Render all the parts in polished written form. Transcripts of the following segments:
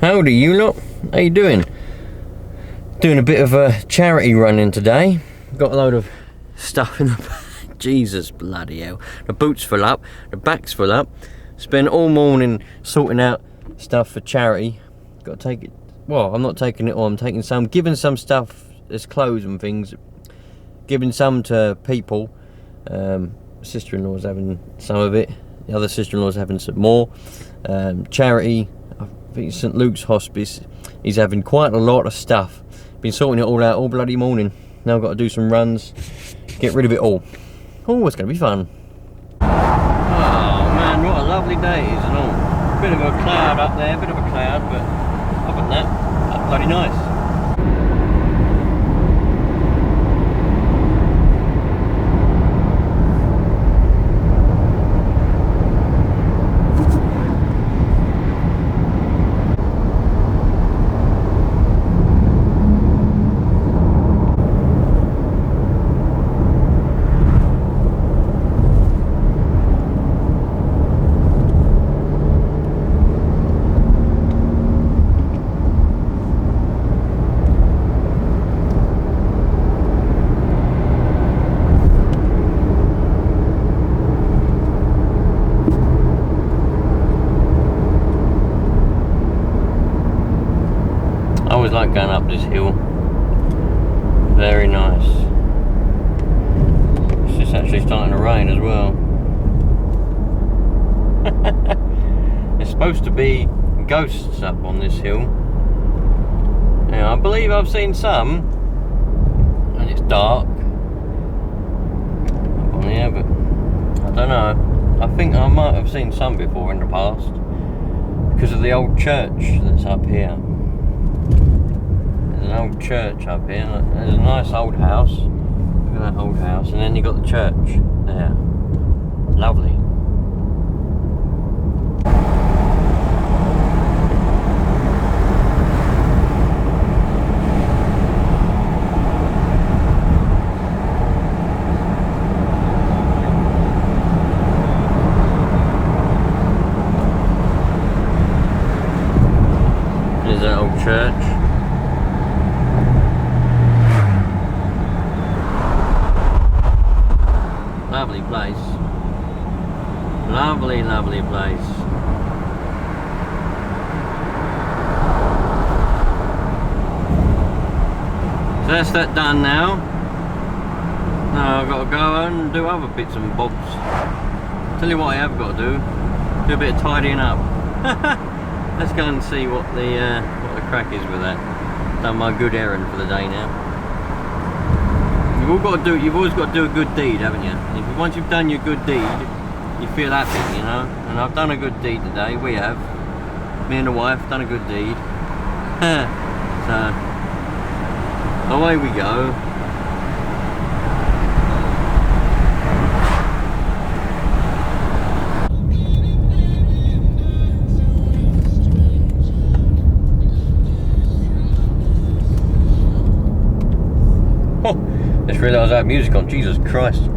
Howdy you lot, how you doing? Doing a bit of a charity running today. Got a load of stuff in the Jesus bloody hell. The boot's full up, the back's full up. Spent all morning sorting out stuff for charity. Got to take it, well, I'm not taking it all, I'm taking some, giving some stuff as clothes and things, giving some to people. Sister-in-law's having some of it, the other sister-in-law's having some more. Charity, I think St Luke's Hospice, he's having quite a lot of stuff. Been sorting it all out all bloody morning. Now I've got to do some runs, get rid of it all. Oh, it's going to be fun. Oh man, what a lovely day it is and all. Bit of a cloud up there, bit of a cloud, but other than that, that's bloody nice. I always like going up this hill. Very nice. It's just actually starting to rain as well. There's supposed to be ghosts up on this hill. Now, I believe I've seen some, and it's dark up on here, but I don't know. I think I might have seen some before in the past because of the old church that's up here. There's an old church up here. There's a nice old house. Look at that old house, and then you got the church there. Lovely. There's that old church. Lovely place. Lovely, lovely place. So that's that done now. Now I've got to go and do other bits and bobs. Tell you what I have got to do a bit of tidying up. Let's go and see what the crack is with that. Done my good errand for the day now. You've always got to do a good deed, haven't you? Once you've done your good deed, you feel happy, you know. And I've done a good deed today. We have. Me and the wife done a good deed. So away we go. Just realised I have music on. Jesus Christ.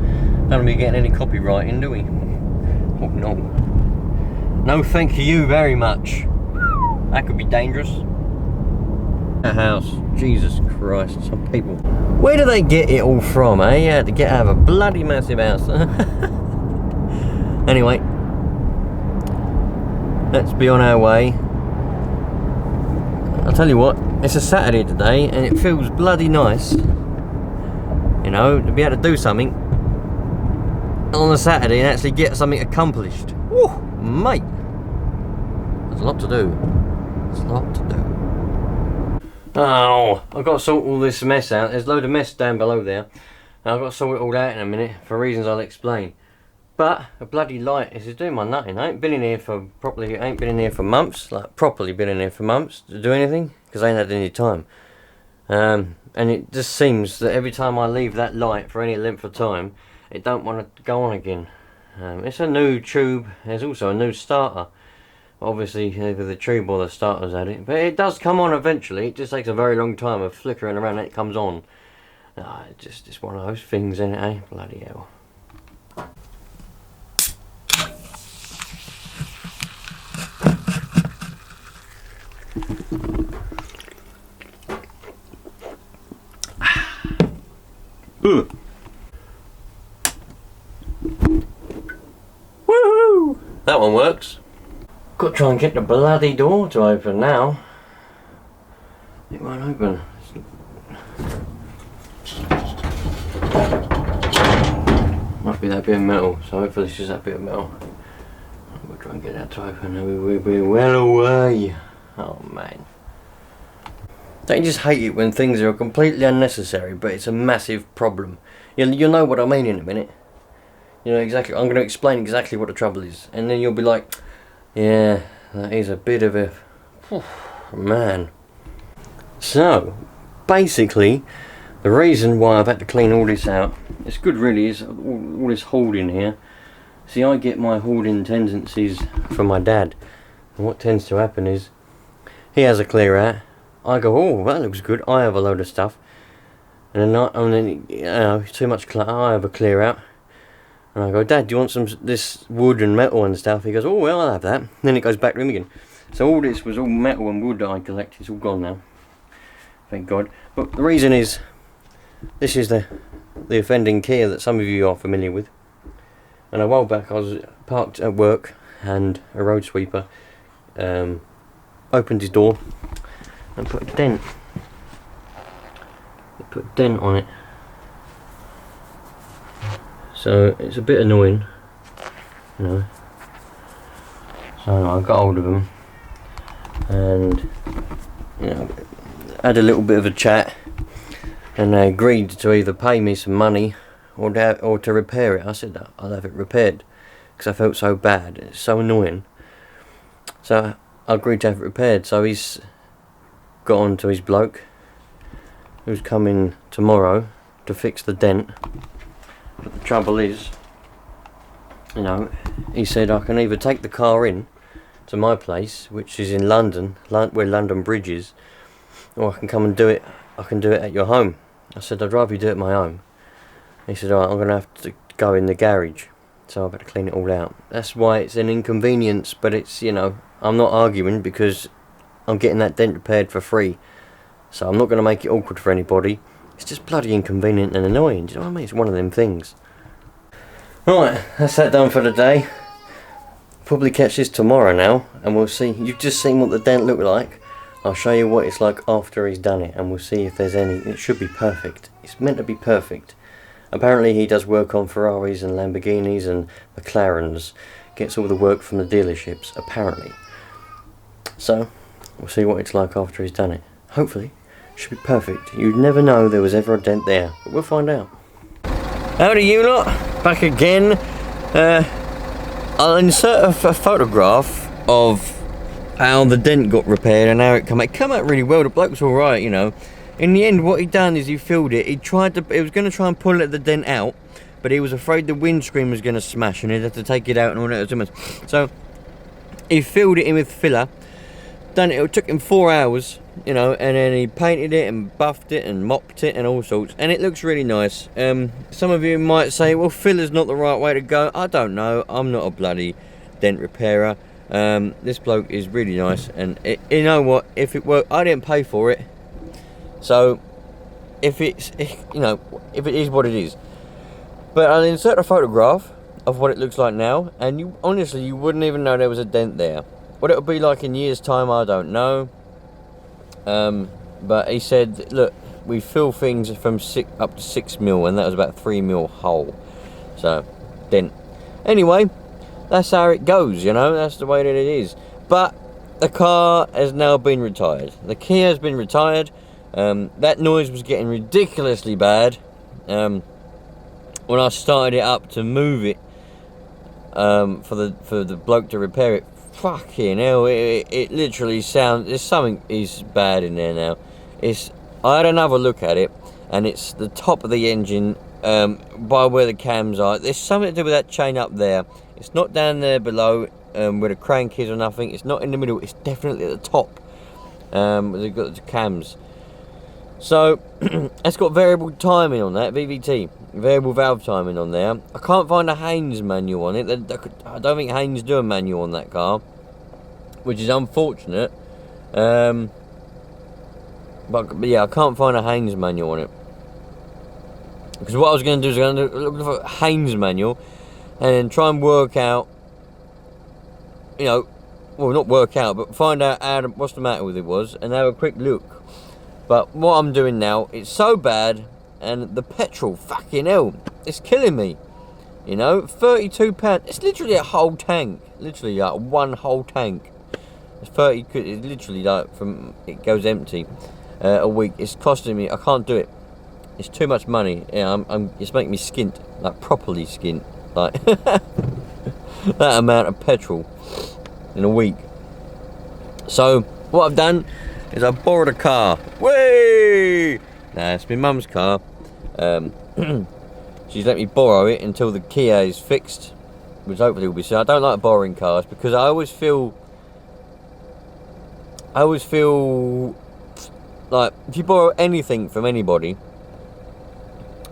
Don't be getting any copywriting, do we? Oh no. No thank you very much. That could be dangerous. A house. Jesus Christ. Some people. Where do they get it all from, eh? You had to get out of a bloody massive house. Anyway. Let's be on our way. I'll tell you what. It's a Saturday today and it feels bloody nice. You know, to be able to do something on a Saturday and actually get something accomplished. Woo, mate. There's a lot to do. There's a lot to do. Oh, I've got to sort all this mess out. There's a load of mess down below there. And I've got to sort it all out in a minute for reasons I'll explain. But a bloody light is doing my nutting. I ain't been in here for months. Like properly been in here for months to do anything because I ain't had any time. And it just seems that every time I leave that light for any length of time, it don't want to go on again. It's a new tube. There's also a new starter. Obviously, either the tube or the starter's had it. But it does come on eventually. It just takes a very long time of flickering around and it comes on. It's just one of those things, isn't it, eh? Bloody hell. That one works. Got to try and get the bloody door to open now. It won't open. Might be that bit of metal, so hopefully it's just that bit of metal. We'll try and get that to open and we'll be well away. Oh man. Don't you just hate it when things are completely unnecessary but it's a massive problem? You'll know what I mean in a minute. You know exactly, I'm going to explain exactly what the trouble is. And then you'll be like, yeah, that is a bit of a... man. So, basically, the reason why I've had to clean all this out, it's good really, is all this hoarding here. See, I get my hoarding tendencies from my dad. And what tends to happen is, he has a clear out. I go, oh, that looks good. I have a load of stuff. And then you know, too much clutter, I have a clear out. And I go, Dad, do you want some this wood and metal and stuff? He goes, oh, well, I'll have that. And then it goes back to him again. So all this was all metal and wood that I collected. It's all gone now. Thank God. But the reason is, this is the offending Kia that some of you are familiar with. And a while back I was parked at work and a road sweeper opened his door and put a dent. He put a dent on it. So it's a bit annoying, you know. So I got hold of him and, you know, had a little bit of a chat, and they agreed to either pay me some money or to repair it. I said I'll have it repaired because I felt so bad. It's so annoying. So I agreed to have it repaired. So he's got on to his bloke who's coming tomorrow to fix the dent. But the trouble is, you know, he said I can either take the car in to my place, which is in London, where London Bridge is, or I can come and do it. I can do it at your home. I said I'd rather you do it at my home. He said, alright, I'm going to have to go in the garage, so I've got to clean it all out. That's why it's an inconvenience, but it's, you know, I'm not arguing because I'm getting that dent repaired for free. So I'm not going to make it awkward for anybody. It's just bloody inconvenient and annoying, do you know what I mean? It's one of them things. Right, that's that done for the day. Probably catch this tomorrow now, and we'll see. You've just seen what the dent looked like. I'll show you what it's like after he's done it, and we'll see if there's any. It should be perfect. It's meant to be perfect. Apparently he does work on Ferraris and Lamborghinis and McLarens. Gets all the work from the dealerships, apparently. So, we'll see what it's like after he's done it. Hopefully, it should be perfect. You'd never know there was ever a dent there, but we'll find out. Howdy you lot, back again. I'll insert a photograph of how the dent got repaired and how it came out. It came out really well. The bloke was alright, you know. In the end, what he done is he filled it. He was going to try and pull the dent out, but he was afraid the windscreen was going to smash and he'd have to take it out and all that. So he filled it in with filler. It took him 4 hours, you know, and then he painted it and buffed it and mopped it and all sorts, and it looks really nice. Some of you might say, well, filler's not the right way to go. I don't know. I'm not a bloody dent repairer. This bloke is really nice, and you know what? If it worked, I didn't pay for it. So, if it is what it is. But I'll insert a photograph of what it looks like now, and honestly, you wouldn't even know there was a dent there. What it'll be like in years' time, I don't know. But he said, look, we fill things from up to 6 mil, and that was about 3 mil hole. So, dent. Anyway, that's how it goes, you know, that's the way that it is. But the car has now been retired. The Kia has been retired. That noise was getting ridiculously bad. When I started it up to move it, for the bloke to repair it, fucking hell, it literally sounds, there's something is bad in there now. I had another look at it, and it's the top of the engine, by where the cams are. There's something to do with that chain up there. It's not down there below, where the crank is or nothing. It's not in the middle, it's definitely at the top, where they've got the cams. So, it's got variable timing on that, VVT, variable valve timing on there. I can't find a Haynes manual on it. I don't think Haynes do a manual on that car, which is unfortunate. But yeah, I can't find a Haynes manual on it. Because what I was going to do is I'm going to look for a Haynes manual and then try and work out you know, well, not work out, but find out what's the matter with it was, and have a quick look. But what I'm doing now, it's so bad, and the petrol, fucking hell, it's killing me. You know, £32. It's literally a whole tank. Literally, like one whole tank. It's 30. It's literally like from it goes empty a week. It's costing me. I can't do it. It's too much money. Yeah, it's making me skint, like properly skint, like that amount of petrol in a week. So what I've done is I borrowed a car. Whee! Nah, it's my mum's car. She's let me borrow it until the Kia is fixed, which hopefully will be soon. I don't like borrowing cars because I always feel like if you borrow anything from anybody,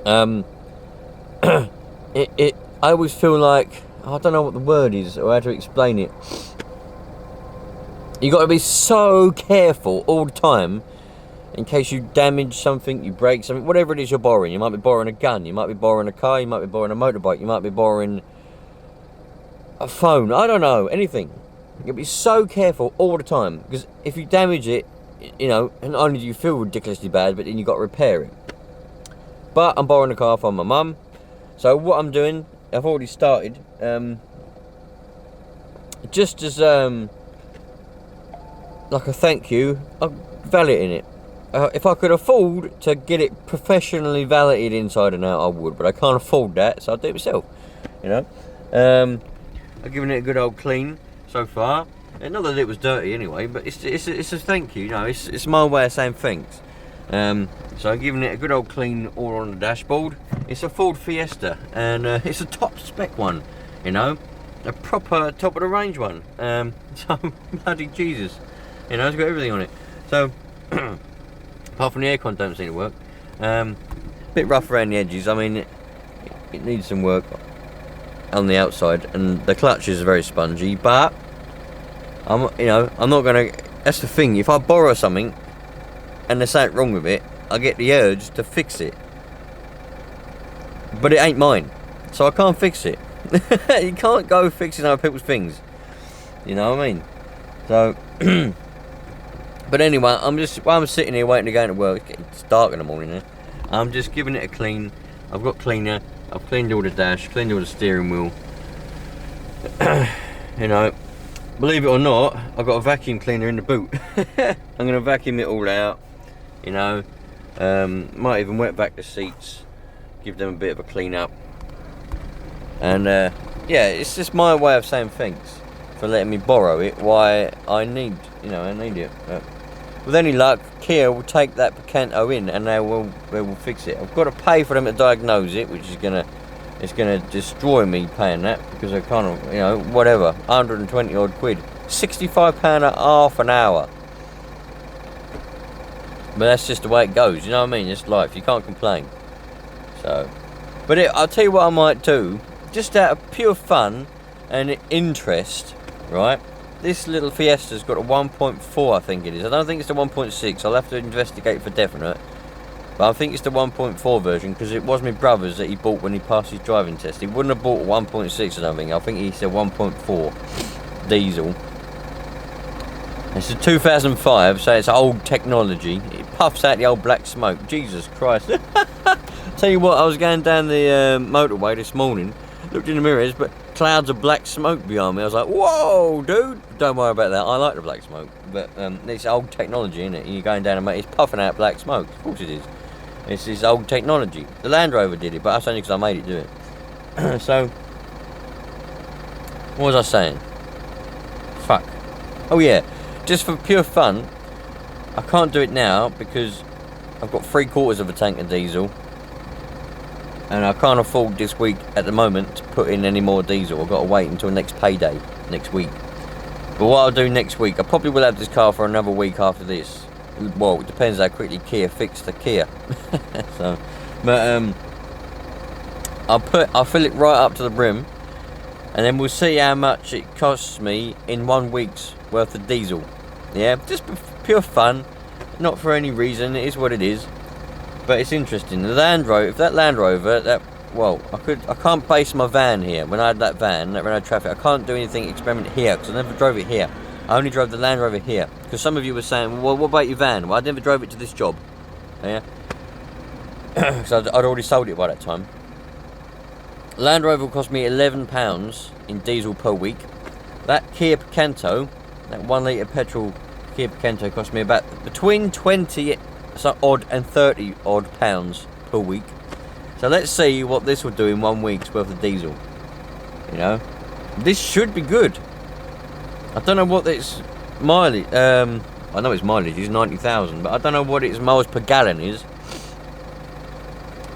I always feel like, I don't know what the word is or how to explain it. You got to be so careful all the time in case you damage something, you break something, whatever it is you're borrowing. You might be borrowing a gun, you might be borrowing a car, you might be borrowing a motorbike, you might be borrowing a phone, I don't know, anything. You'll be so careful all the time, because if you damage it, you know, and not only do you feel ridiculously bad, but then you've got to repair it. But I'm borrowing a car from my mum, so what I'm doing, I've already started, just as like a thank you, I'm valeting it. If I could afford to get it professionally valeted inside and out, I would, but I can't afford that, so I'll do it myself, you know. I've given it a good old clean so far, and not that it was dirty anyway, but it's a thank you, you know, it's my way of saying thanks. So I've given it a good old clean all on the dashboard. It's a Ford Fiesta, and it's a top spec one, you know, a proper top of the range one. So bloody Jesus, you know, it's got everything on it. So apart from the aircon don't seem to work. Bit rough around the edges. I mean, it needs some work on the outside, and the clutch is very spongy. But I'm not gonna. That's the thing. If I borrow something and there's something wrong with it, I get the urge to fix it. But it ain't mine, so I can't fix it. You can't go fixing other people's things. You know what I mean? So. But anyway, while I'm sitting here waiting to go into work, it's dark in the morning now, I'm just giving it a clean. I've got cleaner, I've cleaned all the dash, cleaned all the steering wheel. You know, believe it or not, I've got a vacuum cleaner in the boot. I'm going to vacuum it all out, you know. Might even wet back the seats, give them a bit of a clean up. And yeah, it's just my way of saying thanks for letting me borrow it. Why I need it. With any luck, Kia will take that Picanto in, and they will fix it. I've got to pay for them to diagnose it, which is gonna destroy me paying that, because I can't, you know, whatever, 120 odd quid, £65 a half an hour. But that's just the way it goes. You know what I mean? It's life. You can't complain. So, but I'll tell you what I might do, just out of pure fun and interest, right? This little Fiesta's got a 1.4, I think it is. I don't think it's the 1.6. I'll have to investigate for definite. But I think it's the 1.4 version, because it was my brother's that he bought when he passed his driving test. He wouldn't have bought a 1.6 or something. I think he said 1.4 diesel. It's a 2005, so it's old technology. It puffs out the old black smoke. Jesus Christ. Tell you what, I was going down the motorway this morning, looked in the mirrors, but clouds of black smoke behind me. I was like, whoa, dude. Don't worry about that. I like the black smoke. But it's old technology, isn't it? You're going down and it's puffing out black smoke. Of course it is. It's this old technology. The Land Rover did it, but that's only because I made it do it. So, what was I saying? Fuck. Oh yeah, just for pure fun, I can't do it now because I've got 3/4 of a tank of diesel. And I can't afford this week at the moment to put in any more diesel. I've got to wait until next payday, next week. But what I'll do next week, I probably will have this car for another week after this. Well, it depends how quickly Kia fix the Kia. So, but I'll fill it right up to the brim, and then we'll see how much it costs me in 1 week's worth of diesel. Yeah, just for pure fun, not for any reason. It is what it is. But it's interesting. The Land Rover, if that Land Rover, that well, I can't base my van here. When I had that van, that Renault Traffic, I can't do anything experiment here because I never drove it here. I only drove the Land Rover here. Because some of you were saying, well, what about your van? Well, I never drove it to this job. Yeah. So I'd already sold it by that time. Land Rover cost me £11 in diesel per week. That Kia Picanto, that 1 litre petrol Kia Picanto, cost me about between 20 odd and 30 odd pounds per week. So let's see what this will do in 1 week's worth of diesel. You know, this should be good. I don't know what its mileage. I know its mileage is 90,000, but I don't know what its miles per gallon is.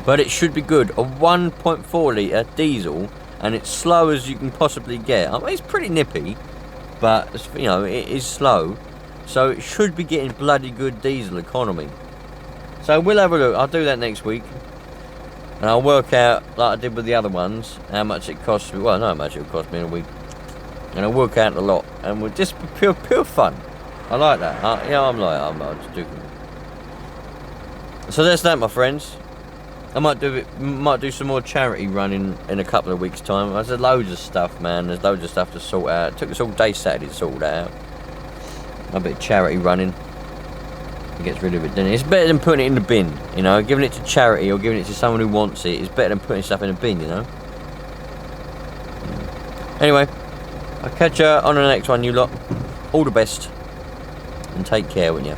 But it should be good. A 1.4 litre diesel, and it's slow as you can possibly get. I mean, it's pretty nippy, but you know it is slow. So it should be getting bloody good diesel economy. So we'll have a look. I'll do that next week. And I'll work out, like I did with the other ones, how much it costs me. Well, I know how much it will cost me in a week. And I'll work out a lot. And we'll just be pure fun. I like that. I'm just joking. So that's that, my friends. I might do some more charity running in a couple of weeks' time. There's loads of stuff, man. There's loads of stuff to sort out. It took us all day Saturday to sort that out. A bit of charity running. It gets rid of it, doesn't it? It's better than putting it in the bin, you know. Giving it to charity or giving it to someone who wants it is better than putting stuff in a bin, you know. Anyway, I'll catch you on the next one, you lot. All the best. And take care, won't you?